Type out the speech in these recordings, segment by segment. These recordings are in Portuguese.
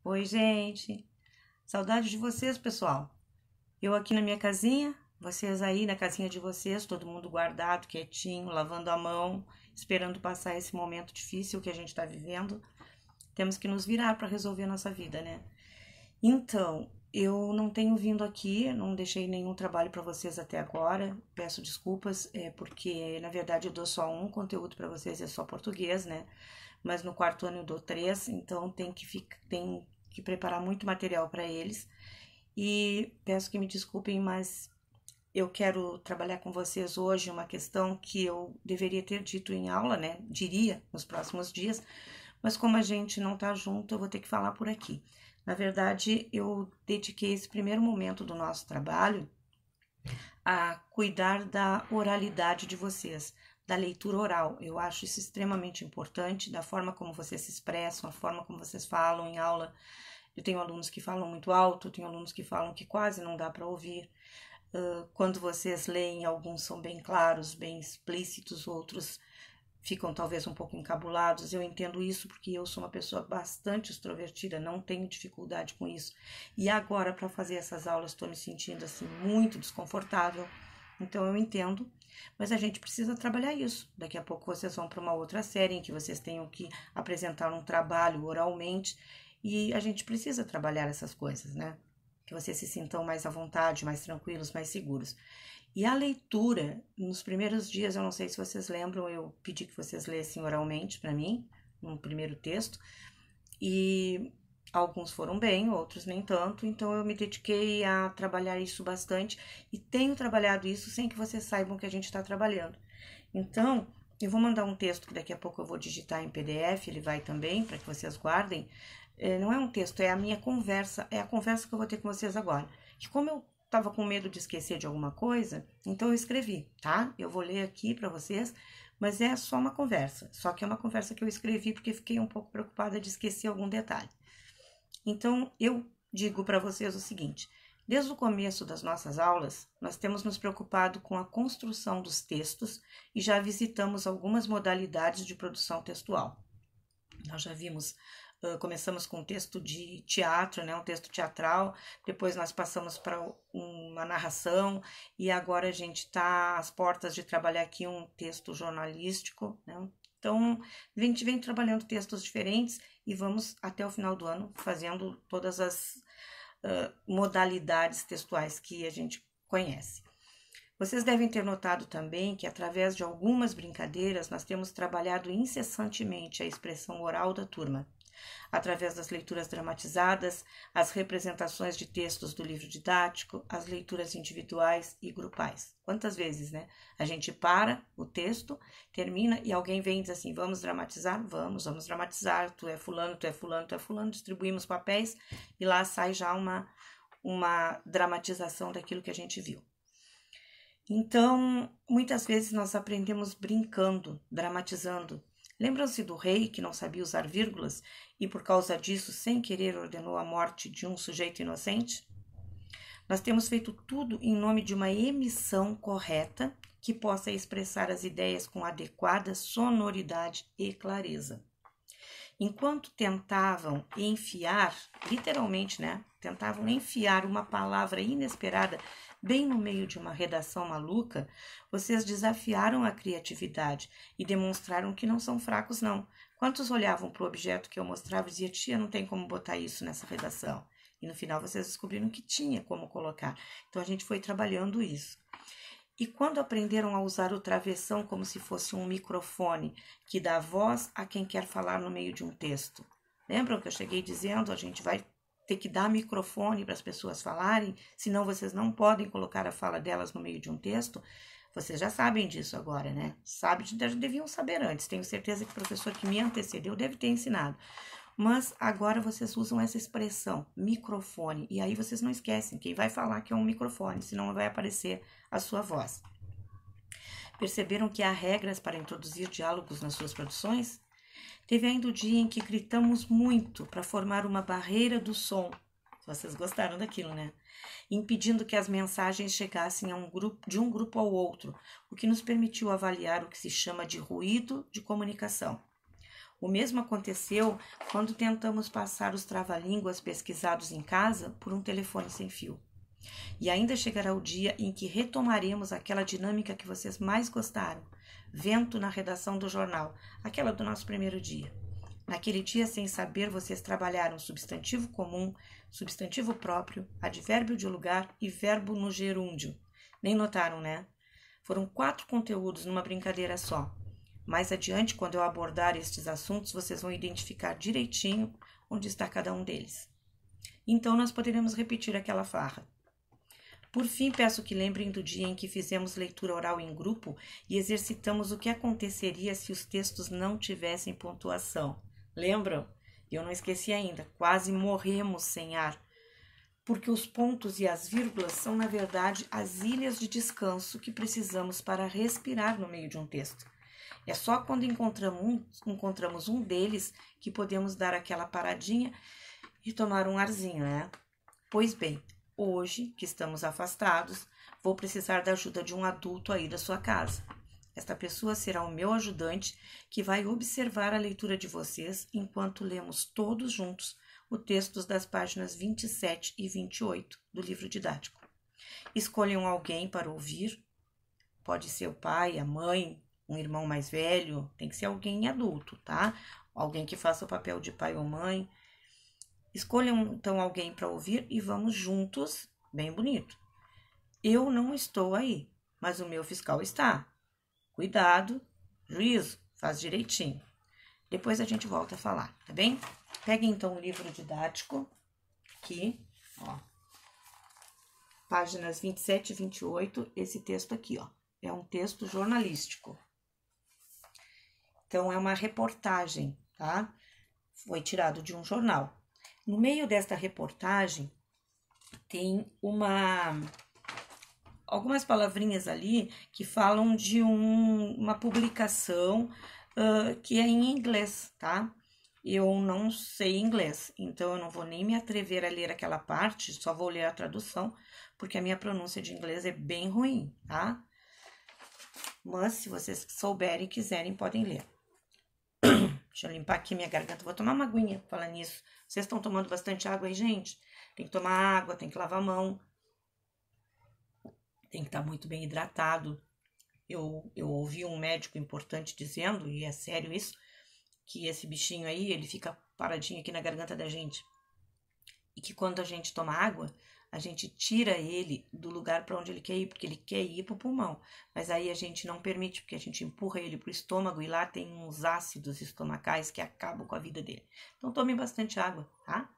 Oi, gente. Saudade de vocês, pessoal. Eu aqui na minha casinha, vocês aí na casinha de vocês, todo mundo guardado, quietinho, lavando a mão, esperando passar esse momento difícil que a gente está vivendo. Temos que nos virar para resolver a nossa vida, né? Então, eu não tenho vindo aqui, não deixei nenhum trabalho para vocês até agora. Peço desculpas, porque na verdade eu dou só um conteúdo para vocês, é só português, né? Mas no quarto ano eu dou três, então tem que preparar muito material para eles. E peço que me desculpem, mas eu quero trabalhar com vocês hoje uma questão que eu deveria ter dito em aula, né? Diria nos próximos dias, mas como a gente não tá junto, eu vou ter que falar por aqui. Na verdade, eu dediquei esse primeiro momento do nosso trabalho a cuidar da oralidade de vocês, da leitura oral. Eu acho isso extremamente importante, da forma como vocês se expressam, a forma como vocês falam em aula. Eu tenho alunos que falam muito alto, tenho alunos que falam que quase não dá para ouvir. Quando vocês leem, alguns são bem claros, bem explícitos, outros ficam talvez um pouco encabulados. Eu entendo isso porque eu sou uma pessoa bastante extrovertida, não tenho dificuldade com isso. E agora, para fazer essas aulas, estou me sentindo assim muito desconfortável. Então eu entendo, mas a gente precisa trabalhar isso. Daqui a pouco vocês vão para uma outra série em que vocês tenham que apresentar um trabalho oralmente e a gente precisa trabalhar essas coisas, né? Que vocês se sintam mais à vontade, mais tranquilos, mais seguros. E a leitura, nos primeiros dias, eu não sei se vocês lembram, eu pedi que vocês lessem oralmente para mim, um primeiro texto, e alguns foram bem, outros nem tanto, então eu me dediquei a trabalhar isso bastante e tenho trabalhado isso sem que vocês saibam que a gente está trabalhando. Então, eu vou mandar um texto que daqui a pouco eu vou digitar em PDF, ele vai também, para que vocês guardem. Não é um texto, é a minha conversa, é a conversa que eu vou ter com vocês agora. Que como eu estava com medo de esquecer de alguma coisa, então eu escrevi, tá? Eu vou ler aqui para vocês, mas é só uma conversa. Só que é uma conversa que eu escrevi porque fiquei um pouco preocupada de esquecer algum detalhe. Então, eu digo para vocês o seguinte: desde o começo das nossas aulas, nós temos nos preocupado com a construção dos textos e já visitamos algumas modalidades de produção textual. Nós já vimos, começamos com um texto de teatro, né, um texto teatral, depois nós passamos para uma narração e agora a gente está às portas de trabalhar aqui um texto jornalístico, né? Então, a gente vem trabalhando textos diferentes e vamos até o final do ano fazendo todas as modalidades textuais que a gente conhece. Vocês devem ter notado também que, através de algumas brincadeiras, nós temos trabalhado incessantemente a expressão oral da turma, através das leituras dramatizadas, as representações de textos do livro didático, as leituras individuais e grupais. Quantas vezes, né? A gente para o texto, termina e alguém vem e diz assim: vamos dramatizar? Vamos dramatizar. Tu é fulano, tu é fulano, tu é fulano. Distribuímos papéis e lá sai já uma dramatização daquilo que a gente viu. Então, muitas vezes nós aprendemos brincando, dramatizando. Lembram-se do rei que não sabia usar vírgulas e por causa disso, sem querer, ordenou a morte de um sujeito inocente? Nós temos feito tudo em nome de uma emissão correta que possa expressar as ideias com adequada sonoridade e clareza. Enquanto tentavam enfiar, literalmente, né? Tentavam enfiar uma palavra inesperada bem no meio de uma redação maluca, vocês desafiaram a criatividade e demonstraram que não são fracos, não. Quantos olhavam para o objeto que eu mostrava e diziam: tia, não tem como botar isso nessa redação? E no final vocês descobriram que tinha como colocar. Então a gente foi trabalhando isso. E quando aprenderam a usar o travessão como se fosse um microfone que dá voz a quem quer falar no meio de um texto? Lembram que eu cheguei dizendo: a gente vai ter que dar microfone para as pessoas falarem, senão vocês não podem colocar a fala delas no meio de um texto? Vocês já sabem disso agora, né? Deviam saber antes. Tenho certeza que o professor que me antecedeu deve ter ensinado. Mas agora vocês usam essa expressão, microfone, e aí vocês não esquecem quem vai falar que é um microfone, senão não vai aparecer a sua voz. Perceberam que há regras para introduzir diálogos nas suas produções? Teve ainda o dia em que gritamos muito para formar uma barreira do som. Vocês gostaram daquilo, né? Impedindo que as mensagens chegassem de um grupo ao outro, o que nos permitiu avaliar o que se chama de ruído de comunicação. O mesmo aconteceu quando tentamos passar os trava-línguas pesquisados em casa por um telefone sem fio. E ainda chegará o dia em que retomaremos aquela dinâmica que vocês mais gostaram, vento na redação do jornal, aquela do nosso primeiro dia. Naquele dia, sem saber, vocês trabalharam substantivo comum, substantivo próprio, advérbio de lugar e verbo no gerúndio. Nem notaram, né? Foram 4 conteúdos numa brincadeira só. Mais adiante, quando eu abordar estes assuntos, vocês vão identificar direitinho onde está cada um deles. Então, nós poderemos repetir aquela farra. Por fim, peço que lembrem do dia em que fizemos leitura oral em grupo e exercitamos o que aconteceria se os textos não tivessem pontuação. Lembram? Eu não esqueci ainda, quase morremos sem ar, porque os pontos e as vírgulas são, na verdade, as ilhas de descanso que precisamos para respirar no meio de um texto. É só quando encontramos um deles que podemos dar aquela paradinha e tomar um arzinho, né? Pois bem, hoje, que estamos afastados, vou precisar da ajuda de um adulto aí da sua casa. Esta pessoa será o meu ajudante que vai observar a leitura de vocês enquanto lemos todos juntos o texto das páginas 27 e 28 do livro didático. Escolham alguém para ouvir. Pode ser o pai, a mãe, um irmão mais velho. Tem que ser alguém adulto, tá? Alguém que faça o papel de pai ou mãe. Escolham, então, alguém para ouvir e vamos juntos, bem bonito. Eu não estou aí, mas o meu fiscal está. Cuidado, juízo, faz direitinho. Depois a gente volta a falar, tá bem? Peguem, então, o livro didático, aqui, ó. Páginas 27 e 28, esse texto aqui, ó. É um texto jornalístico. Então, é uma reportagem, tá? Foi tirado de um jornal. No meio desta reportagem, tem algumas palavrinhas ali que falam de uma publicação que é em inglês, tá? Eu não sei inglês, então eu não vou nem me atrever a ler aquela parte, só vou ler a tradução, porque a minha pronúncia de inglês é bem ruim, tá? Mas se vocês souberem e quiserem, podem ler. Deixa eu limpar aqui minha garganta, vou tomar uma aguinha falando nisso. Vocês estão tomando bastante água aí, gente? Tem que tomar água, tem que lavar a mão. Tem que estar muito bem hidratado. Eu ouvi um médico importante dizendo, e é sério isso, que esse bichinho aí, ele fica paradinho aqui na garganta da gente. E que quando a gente toma água, a gente tira ele do lugar para onde ele quer ir, porque ele quer ir para o pulmão. Mas aí a gente não permite, porque a gente empurra ele para o estômago e lá tem uns ácidos estomacais que acabam com a vida dele. Então tome bastante água, tá?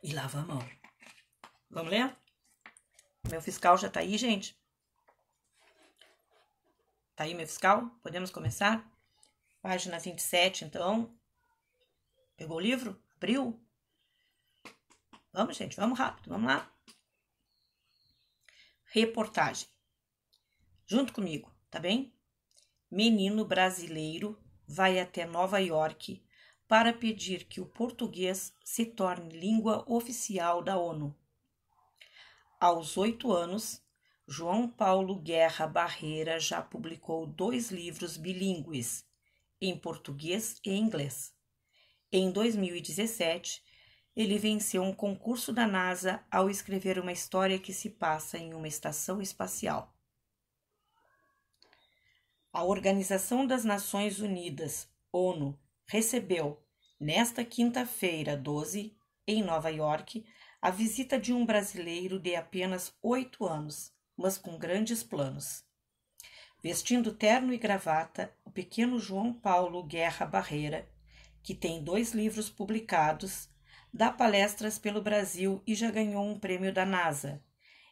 E lava a mão. Vamos ler? Meu fiscal já tá aí, gente? Tá aí, meu fiscal? Podemos começar? Página 27, então. Pegou o livro? Abriu? Vamos, gente, vamos rápido, vamos lá. Reportagem. Junto comigo, tá bem? Menino brasileiro vai até Nova York para pedir que o português se torne língua oficial da ONU. Aos 8 anos, João Paulo Guerra Barreira já publicou 2 livros bilíngues, em português e inglês. Em 2017, ele venceu um concurso da NASA ao escrever uma história que se passa em uma estação espacial. A Organização das Nações Unidas, ONU, recebeu, nesta quinta-feira, 12, em Nova York, a visita de um brasileiro de apenas 8 anos, mas com grandes planos. Vestindo terno e gravata, o pequeno João Paulo Guerra Barreira, que tem 2 livros publicados, dá palestras pelo Brasil e já ganhou um prêmio da NASA.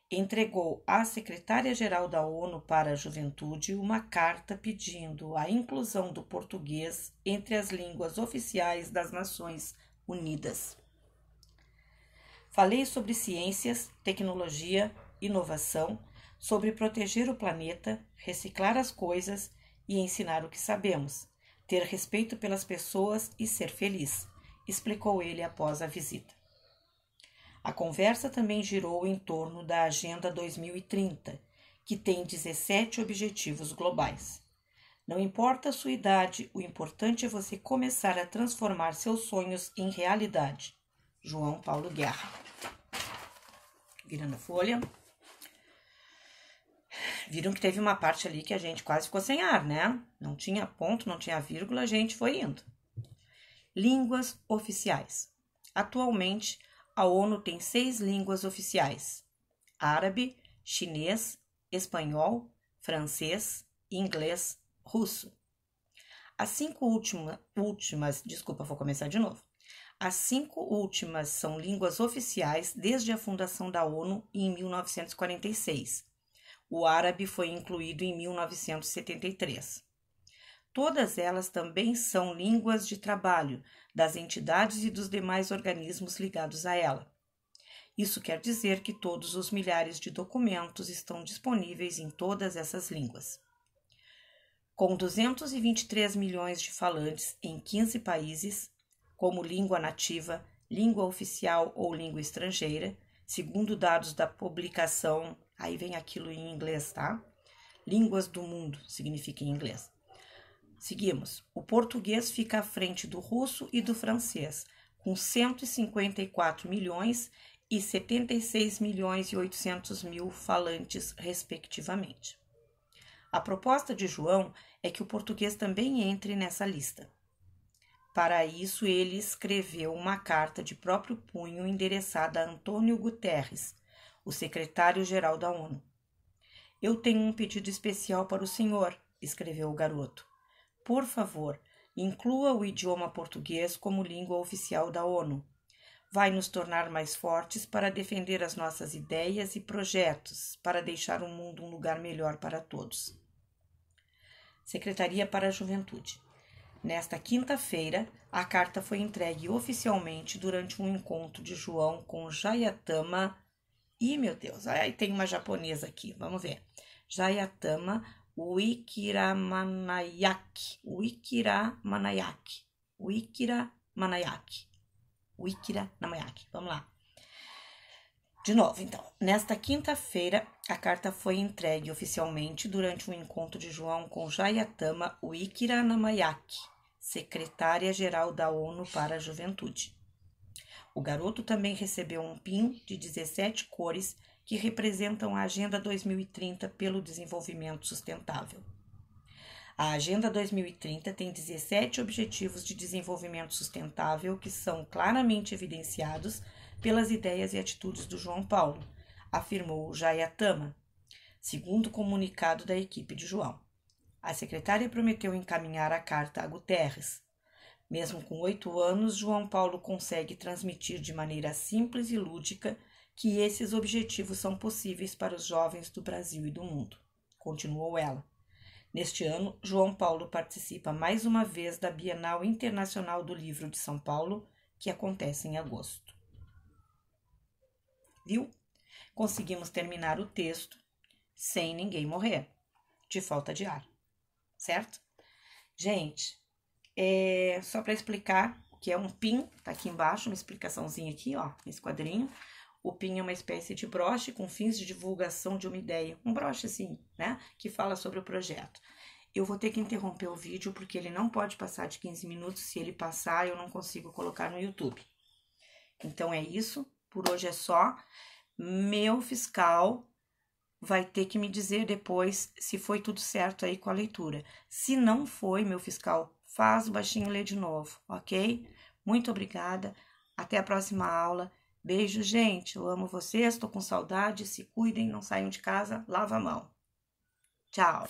Entregou à secretária-geral da ONU para a Juventude uma carta pedindo a inclusão do português entre as línguas oficiais das Nações Unidas. Falei sobre ciências, tecnologia, inovação, sobre proteger o planeta, reciclar as coisas e ensinar o que sabemos, ter respeito pelas pessoas e ser feliz, explicou ele após a visita. A conversa também girou em torno da Agenda 2030, que tem 17 objetivos globais. Não importa a sua idade, o importante é você começar a transformar seus sonhos em realidade. João Paulo Guerra. Virando a folha. Viram que teve uma parte ali que a gente quase ficou sem ar, né? Não tinha ponto, não tinha vírgula, a gente foi indo. Línguas oficiais. Atualmente, a ONU tem 6 línguas oficiais: árabe, chinês, espanhol, francês, inglês, russo. As 5 últimas, desculpa, vou começar de novo. As 5 últimas são línguas oficiais desde a fundação da ONU em 1946. O árabe foi incluído em 1973. Todas elas também são línguas de trabalho das entidades e dos demais organismos ligados a ela. Isso quer dizer que todos os milhares de documentos estão disponíveis em todas essas línguas. Com 223 milhões de falantes em 15 países, como língua nativa, língua oficial ou língua estrangeira, segundo dados da publicação, aí vem aquilo em inglês, tá? Línguas do mundo significa em inglês. Seguimos. O português fica à frente do russo e do francês, com 154 milhões e 76 milhões e 800 mil falantes, respectivamente. A proposta de João é que o português também entre nessa lista. Para isso, ele escreveu uma carta de próprio punho endereçada a Antônio Guterres, o secretário-geral da ONU. Eu tenho um pedido especial para o senhor, escreveu o garoto. Por favor, inclua o idioma português como língua oficial da ONU. Vai nos tornar mais fortes para defender as nossas ideias e projetos, para deixar o mundo um lugar melhor para todos. Secretaria para a Juventude. Nesta quinta-feira, a carta foi entregue oficialmente durante um encontro de João com Jayatama. Ih, meu Deus, aí tem uma japonesa aqui, vamos ver. Jayatama Wikiramanayake. Vamos lá. De novo, então. Nesta quinta-feira, a carta foi entregue oficialmente durante um encontro de João com Jayatama Wikiramanayake, secretária-geral da ONU para a Juventude. O garoto também recebeu um pin de 17 cores que representam a Agenda 2030 pelo Desenvolvimento Sustentável. A Agenda 2030 tem 17 Objetivos de Desenvolvimento Sustentável que são claramente evidenciados pelas ideias e atitudes do João Paulo, afirmou Jayatama, segundo o comunicado da equipe de João. A secretária prometeu encaminhar a carta a Guterres. Mesmo com 8 anos, João Paulo consegue transmitir de maneira simples e lúdica que esses objetivos são possíveis para os jovens do Brasil e do mundo, continuou ela. Neste ano, João Paulo participa mais uma vez da Bienal Internacional do Livro de São Paulo, que acontece em agosto. Viu? Conseguimos terminar o texto sem ninguém morrer, de falta de ar, certo? Gente, só para explicar o que é um PIN, tá aqui embaixo, uma explicaçãozinha aqui, ó, nesse quadrinho. O PIN é uma espécie de broche com fins de divulgação de uma ideia, um broche assim, né, que fala sobre o projeto. Eu vou ter que interromper o vídeo porque ele não pode passar de 15 minutos, se ele passar eu não consigo colocar no YouTube. Então é isso, por hoje é só. Meu fiscal vai ter que me dizer depois se foi tudo certo aí com a leitura. Se não foi, meu fiscal, faz o baixinho ler de novo, ok? Muito obrigada, até a próxima aula. Beijo, gente, eu amo vocês, tô com saudade, se cuidem, não saiam de casa, lava a mão. Tchau!